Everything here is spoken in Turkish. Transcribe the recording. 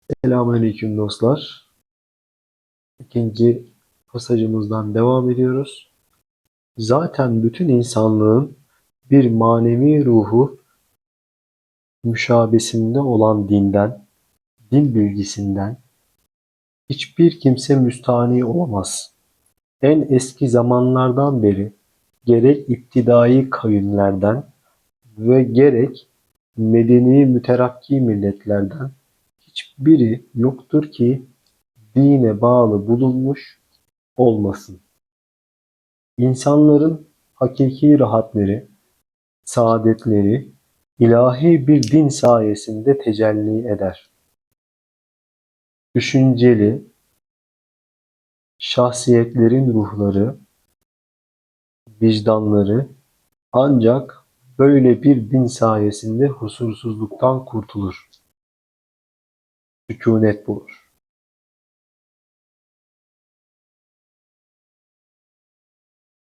Selamünaleyküm dostlar. İkinci pasajımızdan devam ediyoruz. Zaten bütün insanlığın bir manevi ruhu müşabesinde olan dinden, din bilgisinden hiçbir kimse müstahni olamaz. En eski zamanlardan beri gerek iptidai kavimlerden ve gerek medeni müterakki milletlerden hiçbiri yoktur ki dine bağlı bulunmuş olmasın. İnsanların hakiki rahatları, saadetleri ilahi bir din sayesinde tecelli eder. Düşünceli şahsiyetlerin ruhları, vicdanları ancak böyle bir din sayesinde huzursuzluktan kurtulur, sükunet bulur.